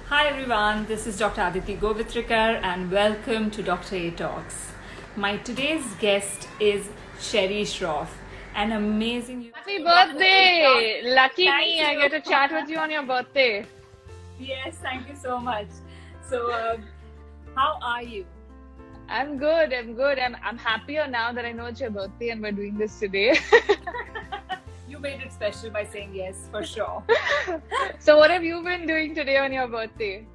Hi everyone, this is Dr. Aditi Govitrikar and welcome to Dr. A Talks. My today's guest is Sherry Shroff, an amazing Happy Dr. A Talks. birthday! Lucky Thank me, I you. get to chat with you on your birthday. Yes, thank you so much. So, how are you? I'm good, I'm good. I'm happier now that I know it's your birthday and we're doing this today. You made it special by saying yes, for sure. So what have you been doing today on your birthday?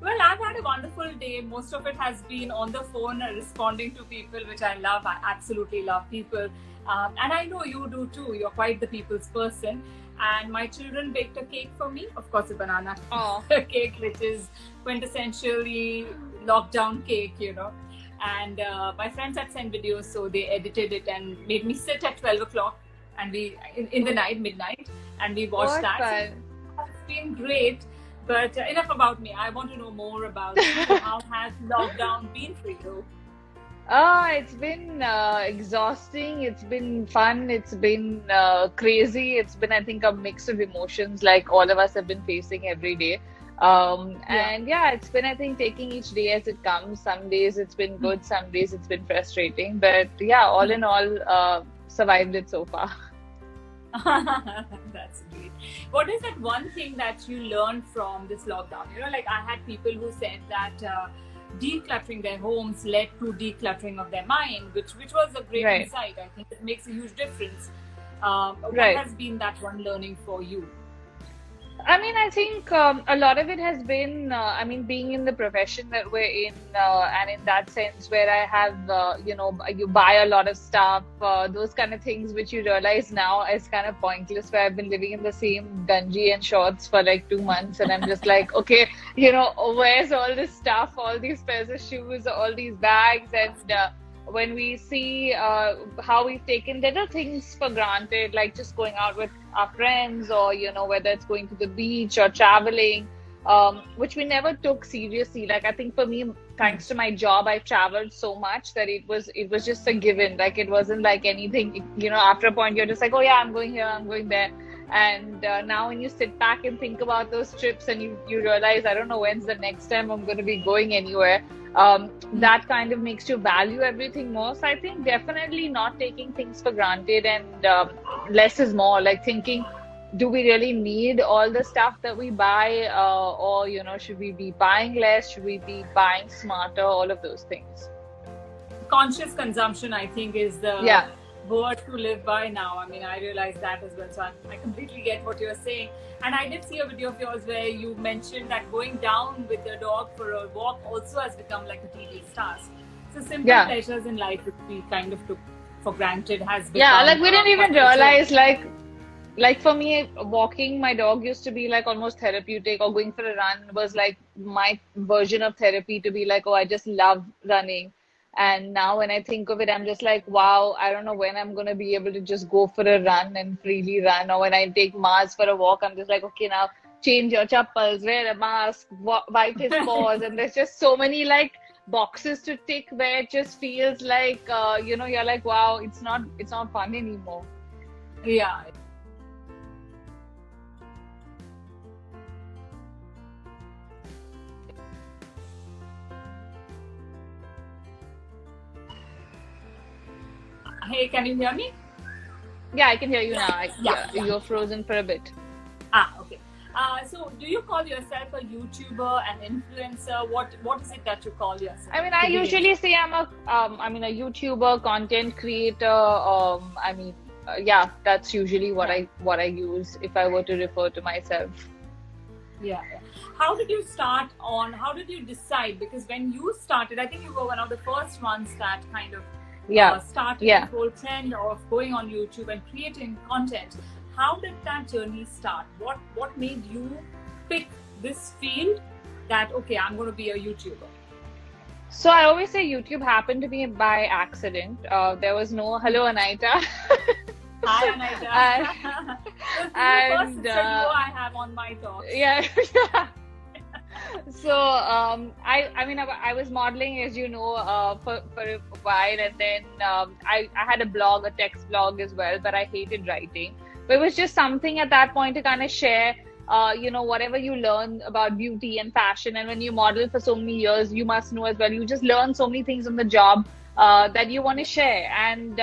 Well, I've had a wonderful day. Most of it has been on the phone, responding to people, which I love. I absolutely love people. And I know you do too. You're quite the people's person. And my children baked a cake for me. Of course, a banana Oh, cake, which is quintessentially lockdown cake. And my friends had sent videos, so they edited it and made me sit at 12 o'clock and in the night, midnight, and we watched what that. fun. So it's been great. But enough about me. I want to know more about you. How has lockdown been for you? It's been exhausting, it's been fun, it's been crazy, it's been, I think, a mix of emotions like all of us have been facing every day. Yeah. And yeah, it's been, I think, taking each day as it comes. Some days it's been Hmm. good, some days it's been frustrating, but yeah, all in all, survived it so far. That's great. What is that one thing that you learned from this lockdown? Like I had people who said that decluttering their homes led to decluttering of their mind, which was a great Right, insight. I think it makes a huge difference. What right. has been that one learning for you? I mean, I think a lot of it has been, being in the profession that we're in, and in that sense, where I have, you buy a lot of stuff, those kind of things, which you realize now is kind of pointless. Where I've been living in the same gunji and shorts for like 2 months, and I'm just like, okay, where's all this stuff, all these pairs of shoes, all these bags, and when we see how we've taken little things for granted, like just going out with our friends, or whether it's going to the beach or traveling, which we never took seriously. Like I think for me, thanks to my job, I traveled so much that it was just a given. Like it wasn't like anything. After a point, you're just like, oh yeah, I'm going here, I'm going there. And now when you sit back and think about those trips, and you realize, I don't know when's the next time I'm going to be going anywhere. That kind of makes you value everything more. So I think definitely not taking things for granted, and less is more. Like thinking, do we really need all the stuff that we buy, or should we be buying less? Should we be buying smarter? All of those things. Conscious consumption, I think, is the Yeah, word to live by now. I mean, I realize that as well. So I completely get what you're saying. And I did see a video of yours where you mentioned that going down with your dog for a walk also has become like a tedious task. So simple yeah. pleasures in life, which we kind of took for granted, has Yeah, become like we didn't even quite a chore. realize, like for me, walking my dog used to be like almost therapeutic, or going for a run was like my version of therapy, to be like, oh, I just love running. And now when I think of it, I'm just like, wow, I don't know when I'm gonna be able to just go for a run and freely run. Or when I take Mars for a walk, I'm just like, okay, now change your chappals, wear a mask, wipe his paws. And there's just so many like boxes to tick, where it just feels like, you're like, wow, it's not fun anymore. Yeah. Hey, can you hear me? Yeah, I can hear you now. Yeah, Yeah, yeah. you're frozen for a bit. Okay. So do you call yourself a YouTuber, an influencer? What is it that you call yourself I mean, I to begin with? usually say a YouTuber, content creator. Yeah, that's usually what Yeah. I use if I were to refer to myself. Yeah, yeah. How did you start on? How did you decide? Because when you started, I think you were one of the first ones that kind of Yeah, started this yeah. whole trend of going on YouTube and creating content. How did that journey start? What made you pick this field that okay, I'm going to be a YouTuber? So I always say YouTube happened to me by accident. There was no hello, Anita. Hi, Anaita. and, This is the first and sister duo I have on my talks. yeah, yeah. So I was modeling, as you know, for a while, and then I had a blog, a text blog as well, but I hated writing. But it was just something at that point to kind of share whatever you learn about beauty and fashion, and when you model for so many years, you must know as well, you just learn so many things on the job that you want to share. And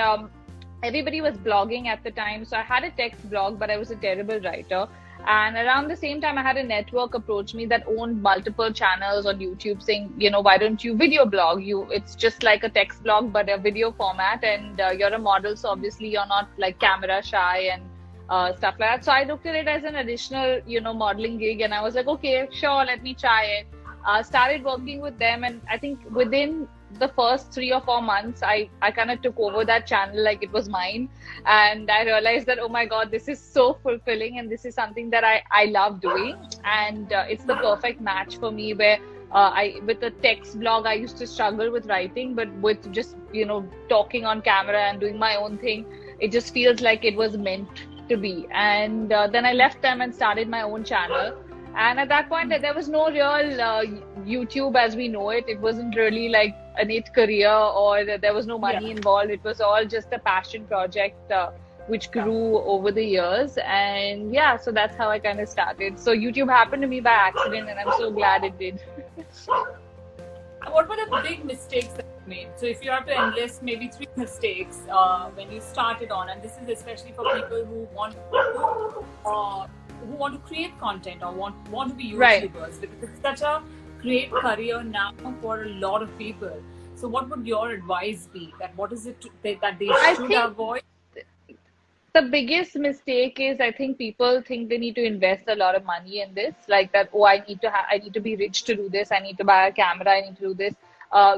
everybody was blogging at the time. So I had a text blog, but I was a terrible writer. And around the same time, I had a network approach me that owned multiple channels on YouTube saying, why don't you video blog? It's just like a text blog, but a video format. And you're a model, so obviously you're not like camera shy and stuff like that. So I looked at it as an additional, modeling gig. And I was like, okay, sure, let me try it. Started working with them. And I think within the first 3 or 4 months, I kind of took over that channel like it was mine. And I realized that, oh my God, this is so fulfilling. And this is something that I love doing. And it's the perfect match for me where with a text blog, I used to struggle with writing, but with just, talking on camera and doing my own thing, it just feels like it was meant to be. And then I left them and started my own channel. And at that point, there was no real YouTube as we know it. It wasn't really like an it career, or there was no money involved. It was all just a passion project which grew over the years. And yeah, so that's how I kind of started. So YouTube happened to me by accident, and I'm so glad it did. What were the big mistakes that you made? So if you have to enlist maybe 3 mistakes when you started on, and this is especially for people who want to create content or want to be YouTubers, Right. because it's such a great career now for a lot of people. So what would your advice be? That what is it that they I should think avoid? the biggest mistake is, I think people think they need to invest a lot of money in this, like that, oh, I need to be rich to do this. I need to buy a camera. I need to do this.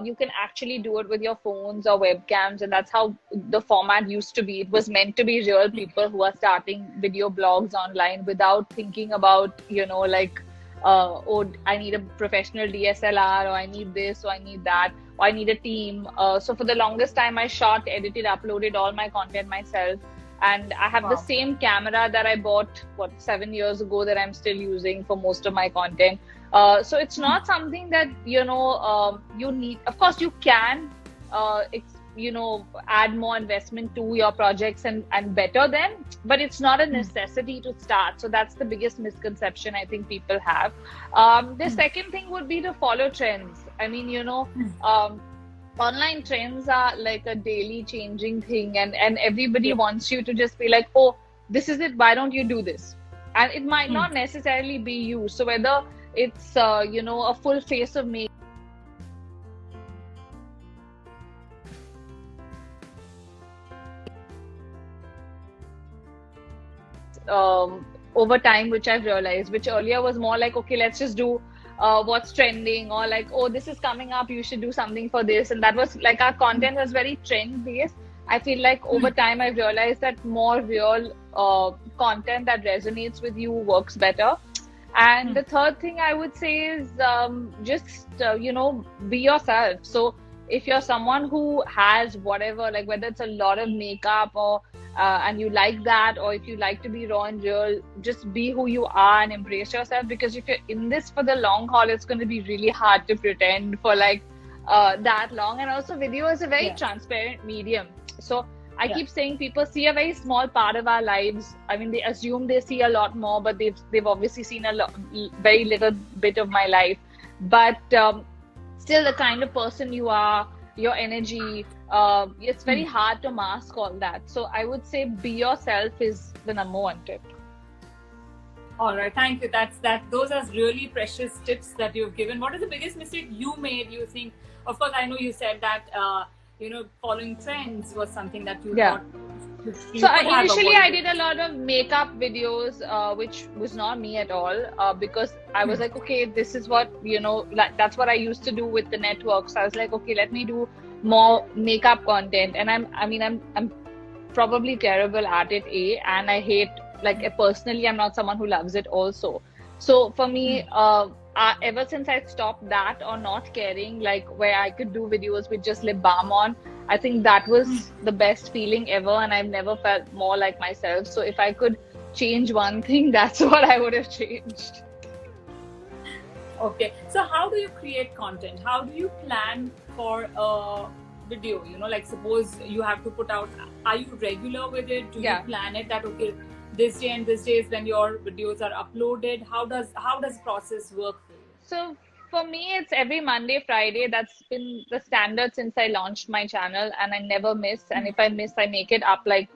You can actually do it with your phones or webcams. And that's how the format used to be. It was meant to be real people who are starting video blogs online without thinking about, oh, I need a professional DSLR, or I need this, or I need that, or I need a team. So for the longest time, I shot, edited, uploaded all my content myself. And I have the same camera that I bought, 7 years ago, that I'm still using for most of my content. So it's not something that, you need. Of course, you can, add more investment to your projects and better them, but it's not a necessity to start. So that's the biggest misconception I think people have. The second thing would be to follow trends. I mean, online trends are like a daily changing thing, and everybody wants you to just be like, oh, this is it, why don't you do this? And it might not necessarily be you. So whether it's a full face of makeup, over time, which I've realized, which earlier was more like, okay, let's just do what's trending, or like, oh, this is coming up, you should do something for this. And that was like, our content was very trend based. I feel like over time I've realized that more real content that resonates with you works better. And the third thing I would say is just be yourself. So if you're someone who has whatever, like whether it's a lot of makeup or and you like that, or if you like to be raw and real, just be who you are and embrace yourself. Because if you're in this for the long haul, it's going to be really hard to pretend for like that long. And also, video is a very transparent medium. So I keep saying people see a very small part of our lives. I mean, they assume they see a lot more, but they've obviously seen very little bit of my life. But still, the kind of person you are, your energy, it's very hard to mask all that. So I would say be yourself is the #1 tip. All right, thank you. Those are really precious tips that you've given. What is the biggest mistake you made, you think? Of course, I know you said that following trends was something that you thought. So initially I did a lot of makeup videos, which was not me at all, because I was like, okay, this is what, like, that's what I used to do with the network. So I was like, okay, let me do more makeup content. And I'm probably terrible at it, and I hate, like, personally, I'm not someone who loves it also. So for me, ever since I stopped that, or not caring, like where I could do videos with just lip balm on, I think that was the best feeling ever, and I've never felt more like myself. So if I could change one thing, that's what I would have changed. Okay, so how do you create content? How do you plan for a video? Like suppose you have to put out, are you regular with it? Do you plan it that, okay, this day and this day is when your videos are uploaded? How does process work for you? So for me, it's every Monday, Friday. That's been the standard since I launched my channel, and I never miss. And if I miss, I make it up. Like,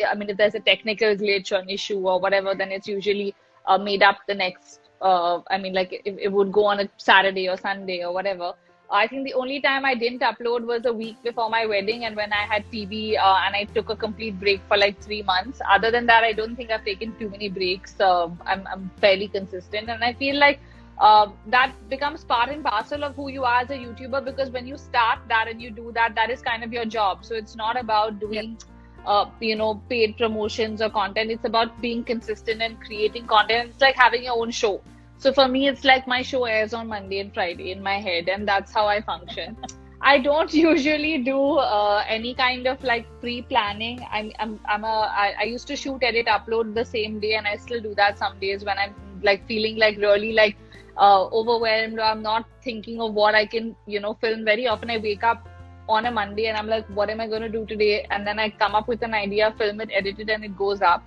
I mean, if there's a technical glitch or an issue or whatever, then it's usually made up the next. I mean, like it would go on a Saturday or Sunday or whatever. I think the only time I didn't upload was a week before my wedding and when I had TB and I took a complete break for like 3 months. Other than that, I don't think I've taken too many breaks. I'm fairly consistent, and I feel like that becomes part and parcel of who you are as a YouTuber, because when you start that and you do that, that is kind of your job. So it's not about doing, paid promotions or content. It's about being consistent and creating content. It's like having your own show. So for me, it's like my show airs on Monday and Friday in my head, and that's how I function. I don't usually do any kind of like pre-planning. I used to shoot, edit, upload the same day, and I still do that some days when I'm like feeling like really like overwhelmed, or I'm not thinking of what I can, film. Very often I wake up on a Monday and I'm like, what am I going to do today? And then I come up with an idea, film it, edit it, and it goes up.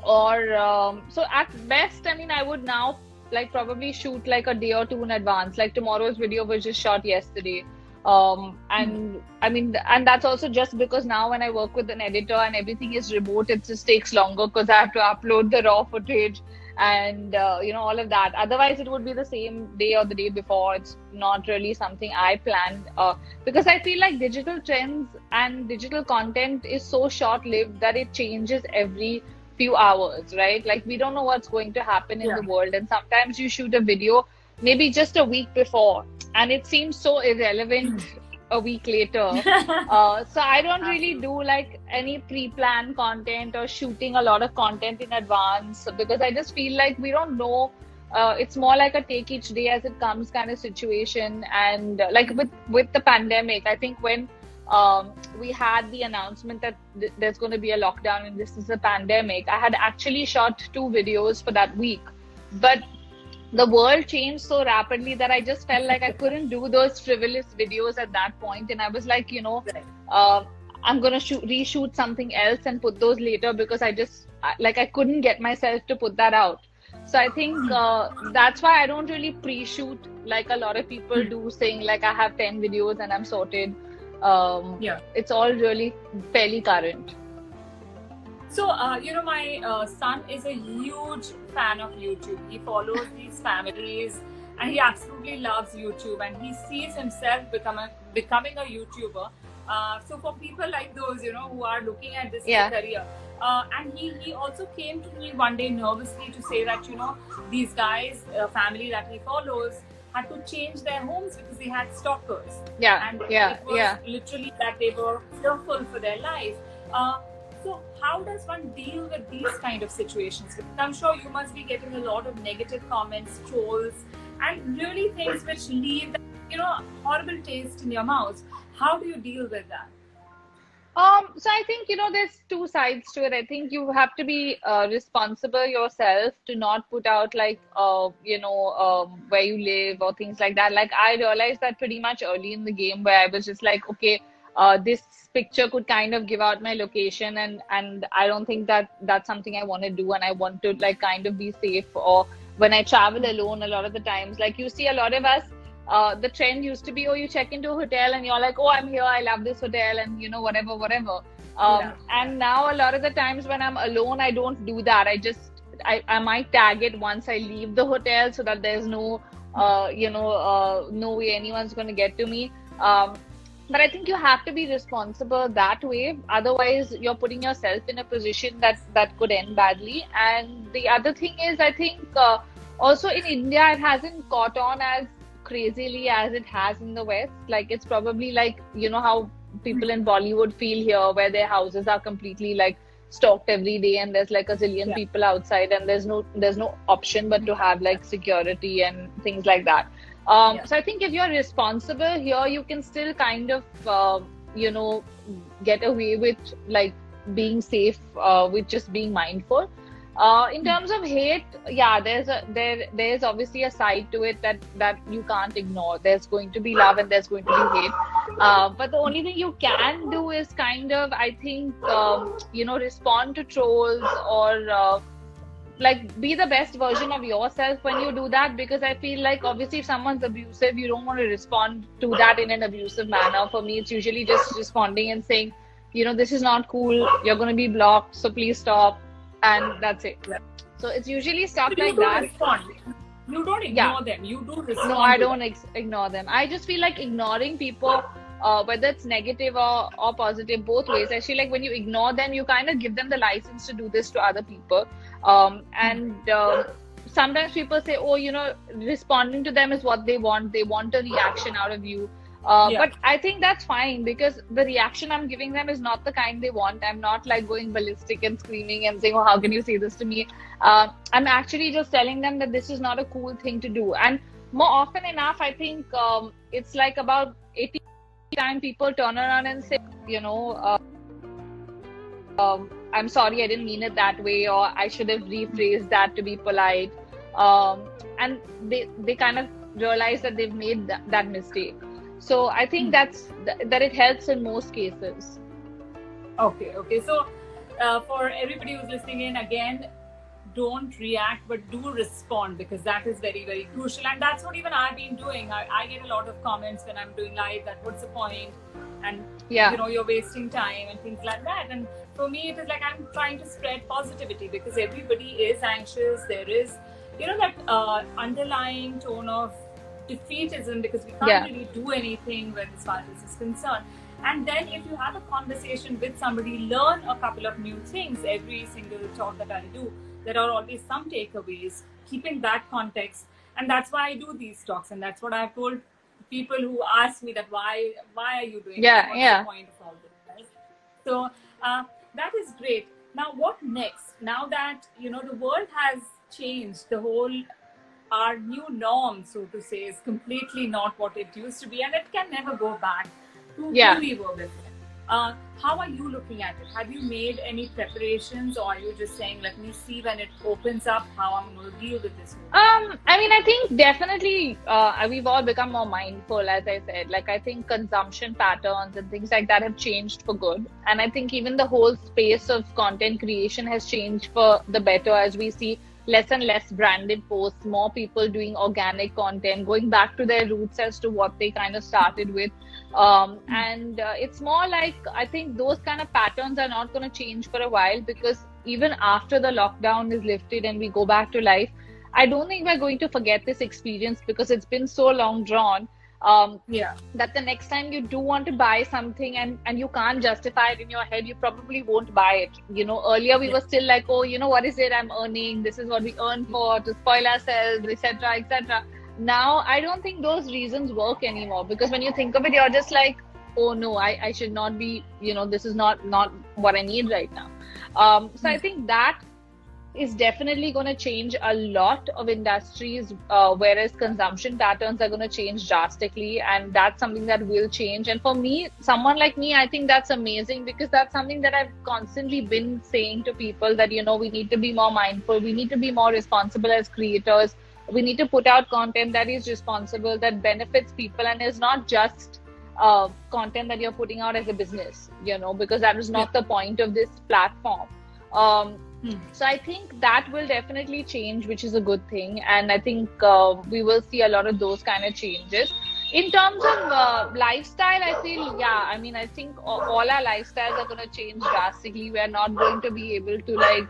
So at best, I mean, I would now like probably shoot like a day or two in advance. Like tomorrow's video was just shot yesterday. And I mean, and that's also just because now when I work with an editor and everything is remote, it just takes longer because I have to upload the raw footage and all of that. Otherwise it would be the same day or the day before. It's not really something I planned, because I feel like digital trends and digital content is so short-lived that it changes every few hours, right? Like we don't know what's going to happen in the world, and sometimes you shoot a video maybe just a week before and it seems so irrelevant a week later. So I don't really do like any pre-planned content or shooting a lot of content in advance, because I just feel like we don't know. It's more like a take each day as it comes kind of situation. And like with the pandemic, I think when we had the announcement that there's going to be a lockdown and this is a pandemic, I had actually shot 2 videos for that week. But the world changed so rapidly that I just felt like I couldn't do those frivolous videos at that point. And I was like, I'm going to reshoot something else and put those later, because I couldn't get myself to put that out. So I think that's why I don't really pre-shoot like a lot of people do, saying like I have 10 videos and I'm sorted. It's all really fairly current. So, my son is a huge fan of YouTube. He follows these families and he absolutely loves YouTube, and he sees himself becoming a YouTuber. So for people like those, who are looking at this career, and he also came to me one day nervously to say that, these guys, family that he follows, had to change their homes because they had stalkers. And it was literally that they were fearful for their life. So how does one deal with these kind of situations? Because I'm sure you must be getting a lot of negative comments, trolls, and really things which leave that, horrible taste in your mouth. How do you deal with that? So I think, there's 2 sides to it. I think you have to be responsible yourself to not put out like, where you live or things like that. Like I realized that pretty much early in the game, where I was just like, okay, this picture could kind of give out my location, and I don't think that that's something I want to do, and I want to like kind of be safe. Or when I travel alone, a lot of the times, like you see a lot of us, the trend used to be, you check into a hotel and you're like, I'm here, I love this hotel, and whatever. And now a lot of the times when I'm alone, I don't do that. I might tag it once I leave the hotel so that there's no way anyone's going to get to me. But I think you have to be responsible that way. Otherwise, you're putting yourself in a position that could end badly. And the other thing is, I think also in India, it hasn't caught on as crazily as it has in the West. Like it's probably like, how people in Bollywood feel here, where their houses are completely like stalked every day and there's like a zillion people outside and there's no option but to have like security and things like that. So I think if you're responsible here, you can still kind of, get away with like being safe, with just being mindful. In terms of hate, there's obviously a side to it that you can't ignore. There's going to be love and there's going to be hate. But the only thing you can do is kind of, I think, respond to trolls or like be the best version of yourself when you do that. Because I feel like obviously if someone's abusive, you don't want to respond to that in an abusive manner. For me, it's usually just responding and saying, this is not cool. You're going to be blocked, so please stop, and that's it. So it's usually stuff So you like do that. respond. You don't ignore them. You do respond. No, I to don't them. ignore them. I just feel like ignoring people, whether it's negative or positive, both ways. I feel like when you ignore them, you kind of give them the license to do this to other people. And sometimes people say, oh, responding to them is what they want. They want a reaction out of you. But I think that's fine, because the reaction I'm giving them is not the kind they want. I'm not like going ballistic and screaming and saying, oh, how can you say this to me? I'm actually just telling them that this is not a cool thing to do. And more often enough, I think it's like about 80 times people turn around and say, I'm sorry, I didn't mean it that way, or I should have rephrased that to be polite. And they kind of realize that they've made that mistake. So I think that it helps in most cases. Okay. So for everybody who's listening in, again, don't react, but do respond, because that is very, very crucial. And that's what even I've been doing. I get a lot of comments when I'm doing live that what's the point? And you're wasting time and things like that. And for me, it is like I'm trying to spread positivity, because everybody is anxious. There is, that underlying tone of defeatism, because we can't really do anything when as far as this is concerned. And then if you have a conversation with somebody, learn a couple of new things. Every single talk that I do, there are always some takeaways, keeping that context. And that's why I do these talks. And that's what I've told people who ask me that why are you doing this? What's the point of all this? Right? So that is great. Now, what next? Now that, the world has changed, our new norm, so to say, is completely not what it used to be, and it can never go back to who we were before. How are you looking at it? Have you made any preparations, or are you just saying, let me see when it opens up how I'm going to deal with this? I think definitely we've all become more mindful, as I said. Like, I think consumption patterns and things like that have changed for good. And I think even the whole space of content creation has changed for the better, as we see less and less branded posts, more people doing organic content, going back to their roots as to what they kind of started with. And it's more like, I think those kind of patterns are not going to change for a while, because even after the lockdown is lifted and we go back to life, I don't think we're going to forget this experience, because it's been so long drawn. That the next time you do want to buy something and you can't justify it in your head, you probably won't buy it. Earlier we were still like, oh, what is it I'm earning? This is what we earn for, to spoil ourselves, etc., etc. Now, I don't think those reasons work anymore, because when you think of it, you're just like, oh no, I should not be, this is not what I need right now. So I think that is definitely going to change a lot of industries, whereas consumption patterns are going to change drastically, and that's something that will change. And for me, someone like me, I think that's amazing, because that's something that I've constantly been saying to people, that we need to be more mindful, we need to be more responsible as creators, we need to put out content that is responsible, that benefits people, and is not just content that you're putting out as a business, because that is not the point of this platform. So I think that will definitely change, which is a good thing. And I think we will see a lot of those kind of changes. In terms of lifestyle, I feel, I think all our lifestyles are going to change drastically. We are not going to be able to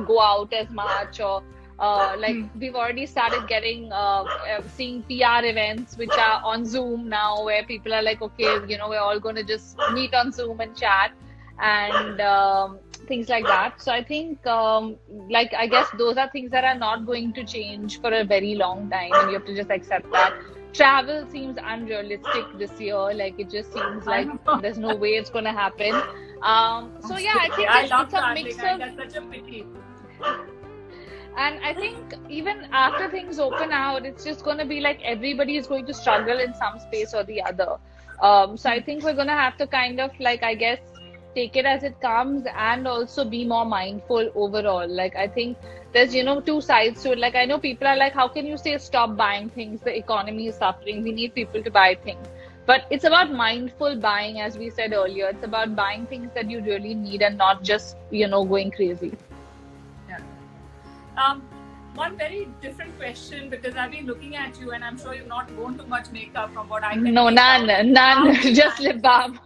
go out as much, or we've already started getting seeing PR events which are on Zoom now, where people are like, okay, we're all going to just meet on Zoom and chat, and things like that. So I think I guess those are things that are not going to change for a very long time, and you have to just accept that. Travel seems unrealistic this year. It just seems like there's no way it's going to happen. So yeah, I think it's a mix of... That's such a pity. And I think even after things open out, it's just going to be like everybody is going to struggle in some space or the other. So I think we're going to have to kind of I guess take it as it comes, and also be more mindful overall. I think there's two sides to it. I know people are like, how can you say stop buying things? The economy is suffering. We need people to buy things. But it's about mindful buying, as we said earlier. It's about buying things that you really need and not just, going crazy. Yeah. One very different question, because I've been looking at you and I'm sure you've not worn too much makeup from what I can No, make out. none, just lip balm.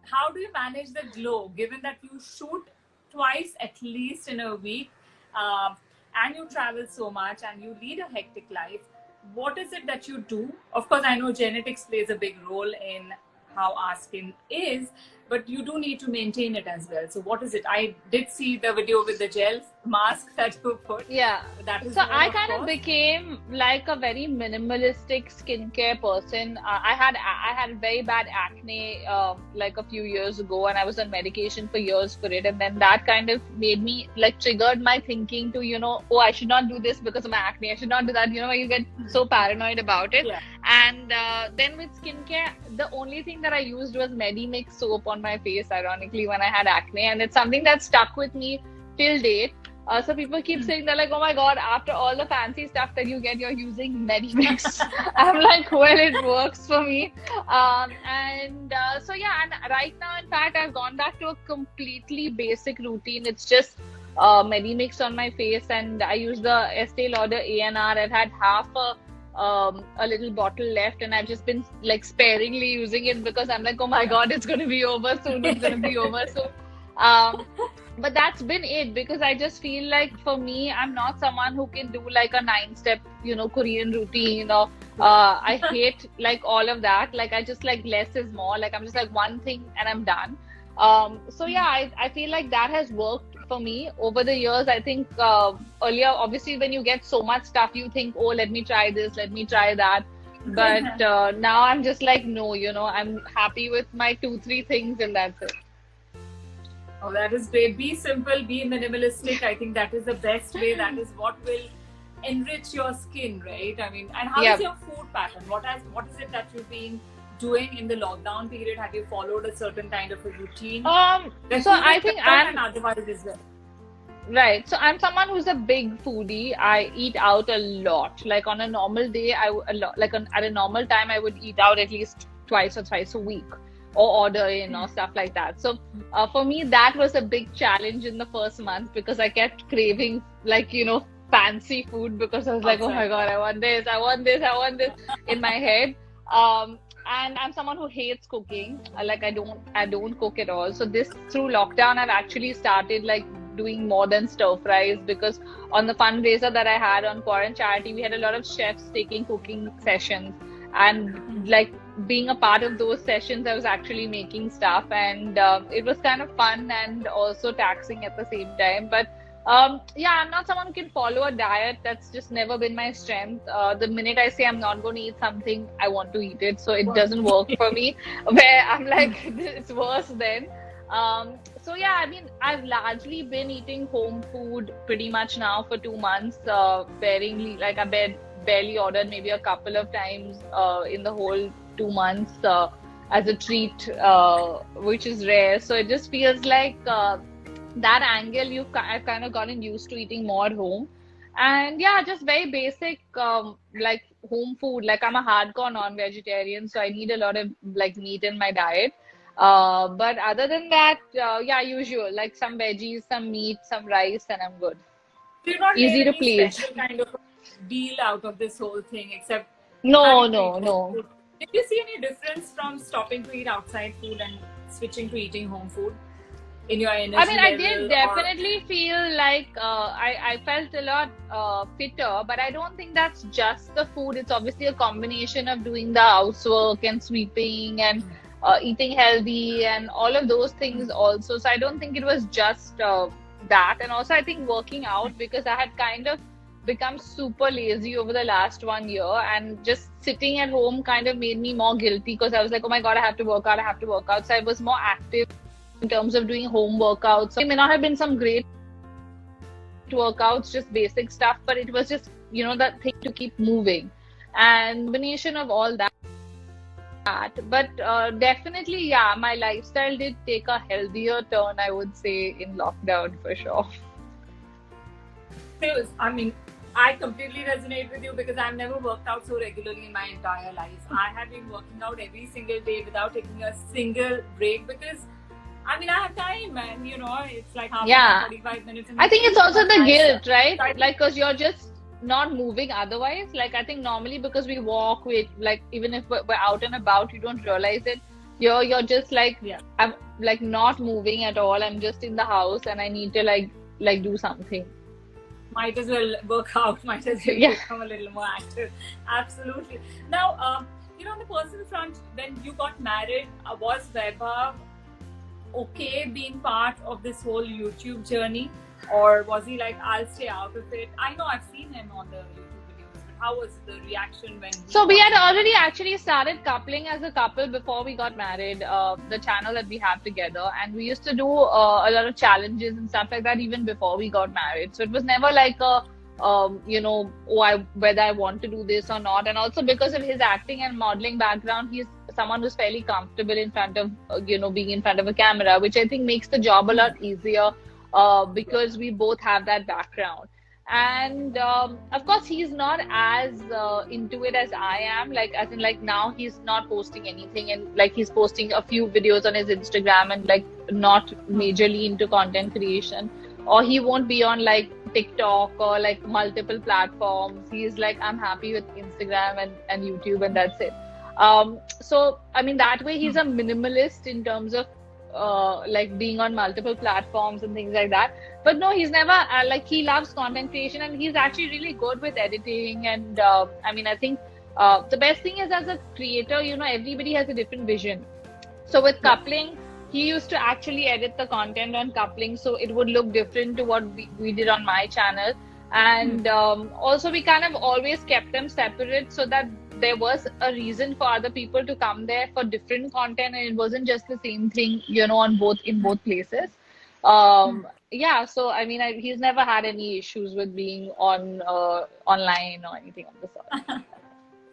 How do you manage the glow, given that you shoot twice at least in a week, and you travel so much and you lead a hectic life? What is it that you do? Of course, I know genetics plays a big role in how our skin is, but you do need to maintain it as well. So what is it? I did see the video with the gel mask that you put. Yeah. That is So known, I of kind of course. became like a very minimalistic skincare person. I had very bad acne like a few years ago, and I was on medication for years for it. And then that kind of made me like triggered my thinking to, oh, I should not do this because of my acne. I should not do that. You get so paranoid about it. Yeah. And then with skincare, the only thing that I used was Medimix soap on my face, ironically, when I had acne. And it's something that stuck with me till date. So people keep saying, they're like, oh my God, after all the fancy stuff that you get, you're using Medimix. I'm like, well, it works for me. So yeah, and right now, in fact, I've gone back to a completely basic routine. It's just Medimix on my face, and I use the Estee Lauder ANR. I've had half a little bottle left, and I've just been like sparingly using it because I'm like, oh my God, it's going to be over soon. It's going to be over soon. But that's been it, because I just feel like for me, I'm not someone who can do like a 9-step, Korean routine, or I hate like all of that. Like I just like less is more. Like I'm just like one thing and I'm done. So yeah, I feel like that has worked for me over the years. I think earlier, obviously, when you get so much stuff, you think, oh, let me try this, let me try that. But now I'm just like, no, I'm happy with my 2-3 things, and that's it. Oh, that is great. Be simple, be minimalistic. I think that is the best way. That is what will enrich your skin, right? I mean, and how is your food pattern? What is it that you've been doing in the lockdown period? Have you followed a certain kind of a routine? So I think I'm otherwise as well. Right. So I'm someone who's a big foodie. I eat out a lot. Like on a normal day, at a normal time, I would eat out at least twice or thrice a week, or order in or stuff like that. So for me, that was a big challenge in the first month, because I kept craving like, fancy food, because I was like, oh my God, I want this, I want this, I want this in my head. And I'm someone who hates cooking. Like I don't cook at all. So through lockdown, I've actually started like doing more than stir fries, because on the fundraiser that I had on Quarant Charity, we had a lot of chefs taking cooking sessions, and like being a part of those sessions, I was actually making stuff, and it was kind of fun and also taxing at the same time. But yeah, I'm not someone who can follow a diet. That's just never been my strength. The minute I say I'm not going to eat something, I want to eat it. So it doesn't work for me, where I'm like, it's worse then. So yeah, I mean, I've largely been eating home food pretty much now for 2 months, sparingly. Like I barely ordered maybe a couple of times in the whole 2 months as a treat, which is rare. So it just feels like that angle, I've kind of gotten used to eating more at home. And yeah, just very basic like home food. Like I'm a hardcore non-vegetarian, so I need a lot of like meat in my diet. But other than that, yeah, usual, like some veggies, some meat, some rice, and I'm good. So you've not Easy made to any please. special kind of deal out of this whole thing, except No. food. Did you see any difference from stopping to eat outside food and switching to eating home food in your energy I mean, I level, did definitely feel like I felt a lot fitter, but I don't think that's just the food. It's obviously a combination of doing the housework and sweeping and eating healthy and all of those things also. So I don't think it was just that. And also I think working out, because I had kind of become super lazy over the last 1 year, and just sitting at home kind of made me more guilty, because I was like, oh my God, I have to work out. So I was more active in terms of doing home workouts. It may not have been some great workouts, just basic stuff, but it was just, that thing to keep moving, and combination of all that. But definitely, yeah, my lifestyle did take a healthier turn, I would say, in lockdown for sure. I mean, I completely resonate with you because I've never worked out so regularly in my entire life. I have been working out every single day without taking a single break because I mean I have time and it's like half an hour, Yeah. 45 minutes and I you think it's feel also more the nicer. guilt, right? So I Like, think, because you're just not moving otherwise. Like, I think normally because we walk, we like, even if we're out and about, you don't realize it. You're just like, yeah, I'm like not moving at all. I'm just in the house and I need to like do something. might as well work out, might as well Yeah. become a little more active. Absolutely. Now, on the personal front, when you got married, was Vaibhav okay being part of this whole YouTube journey, or was he like, I'll stay out of it? I know I've seen him on the YouTube videos, but how was the reaction when he So we got had involved? already actually started coupling as a couple before we got married. The channel that we have together, and we used to do a lot of challenges and stuff like that even before we got married. So it was never like a oh, whether I want to do this or not. And also because of his acting and modeling background, he's someone who's fairly comfortable in front of being in front of a camera, which I think makes the job a lot easier because we both have that background. And of course, he's not as into it as I am. Like, as in, like now he's not posting anything, and like he's posting a few videos on his Instagram, and like not majorly into content creation. Or he won't be on like TikTok or like multiple platforms. He's like, I'm happy with Instagram and YouTube, and that's it. So I mean, that way he's a minimalist in terms of like being on multiple platforms and things like that. But no, he's never like, he loves content creation, and he's actually really good with editing. And I mean, I think the best thing is, as a creator, everybody has a different vision. So with Yeah. coupling, he used to actually edit the content on coupling, so it would look different to what we did on my channel. And also, we kind of always kept them separate so that there was a reason for other people to come there for different content, and it wasn't just the same thing, on both places. Yeah, so I mean, he's never had any issues with being on online or anything of the sort.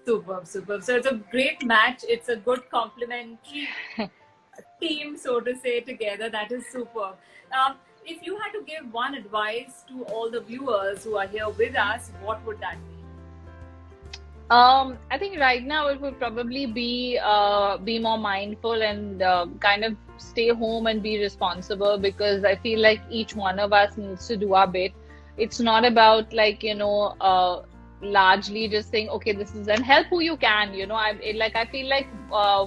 Superb, superb. So it's a great match. It's a good complementary team, so to say, together. That is superb. If you had to give one advice to all the viewers who are here with us, what would that be? I think right now it would probably be more mindful and kind of stay home and be responsible, because I feel like each one of us needs to do our bit. It's not about like, largely just saying, okay, this is, and help who you can. I feel like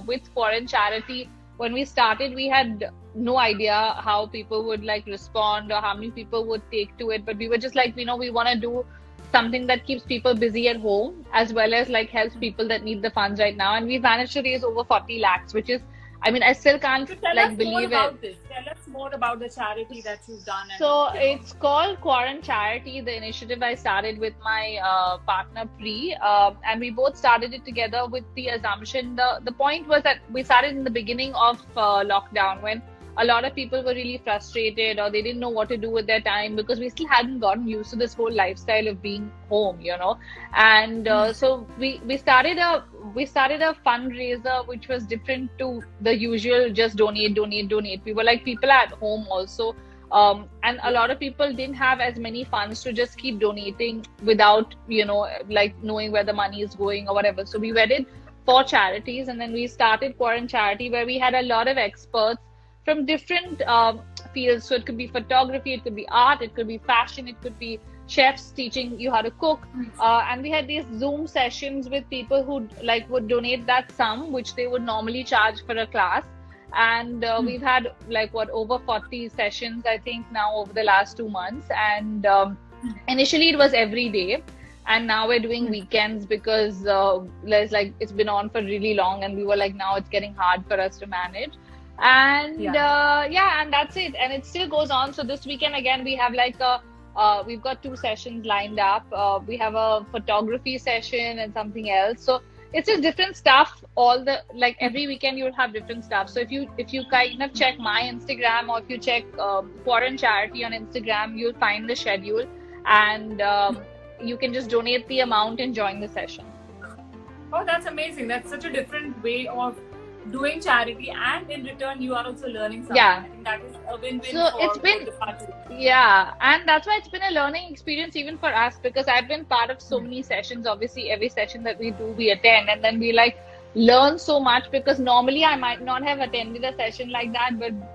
with Foreign Charity, when we started, we had no idea how people would like respond or how many people would take to it. But we were just like, we want to do something that keeps people busy at home, as well as like helps people that need the funds right now. And we managed to raise over 40 lakhs, which is, I mean, I still can't So tell like us more believe it. about this. Tell us more about the charity that you've done, and So it's called Quarant Charity, the initiative I started with my partner Pri, and we both started it together with the assumption. The point was that we started in the beginning of lockdown, when a lot of people were really frustrated, or they didn't know what to do with their time, because we still hadn't gotten used to this whole lifestyle of being home. And so we started a fundraiser which was different to the usual just donate, donate, donate. We were like, people at home also, and a lot of people didn't have as many funds to just keep donating without like knowing where the money is going or whatever. So we wedded 4 charities, and then we started Quarant Charity, where we had a lot of experts from different fields. So it could be photography, it could be art, it could be fashion, it could be chefs teaching you how to cook. And we had these Zoom sessions with people who like would donate that sum, which they would normally charge for a class. And we've had like over 40 sessions, I think, now over the last 2 months. And initially it was every day, and now we're doing weekends, because there's like, it's been on for really long, and we were like, now it's getting hard for us to manage. And yeah, and that's it, and it still goes on. So this weekend again, we have like we've got 2 sessions lined up. We have a photography session and something else. So it's just different stuff. Like every weekend you'll have different stuff. So if you kind of check my Instagram, or if you check Foreign Charity on Instagram, you'll find the schedule, and you can just donate the amount and join the session. oh, that's amazing. That's such a different way of doing charity, and in return you are also learning something. Yeah. I think that is a win-win So for it's been, both the parties. yeah, and that's why it's been a learning experience even for us, because I've been part of so many sessions. Obviously, every session that we do, we attend, and then we like learn so much, because normally I might not have attended a session like that,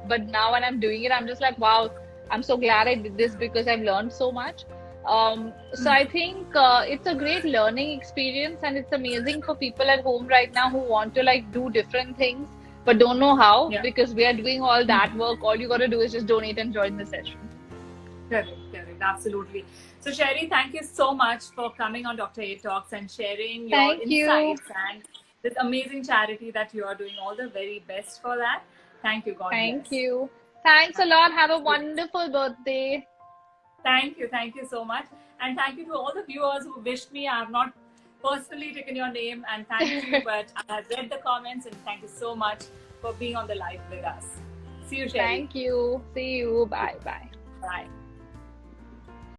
but now when I'm doing it, I'm just like, wow, I'm so glad I did this because I've learned so much. So I think it's a great learning experience, and it's amazing for people at home right now who want to like do different things but don't know how, Yeah. because we are doing all that work. All you got to do is just donate and join the session. Correct, absolutely. So, Sherry, thank you so much for coming on Dr. A Talks and sharing your Thank you. insights and this amazing charity that you are doing. All the very best for that. Thank you. God Thank bless. you. Thanks a lot. Have a wonderful birthday. Thank you so much. And thank you to all the viewers who wished me. I have not personally taken your name, and thank you, but I have read the comments, and thank you so much for being on the live with us. See you, Sherry. Thank you. See you. Bye. Bye. Bye.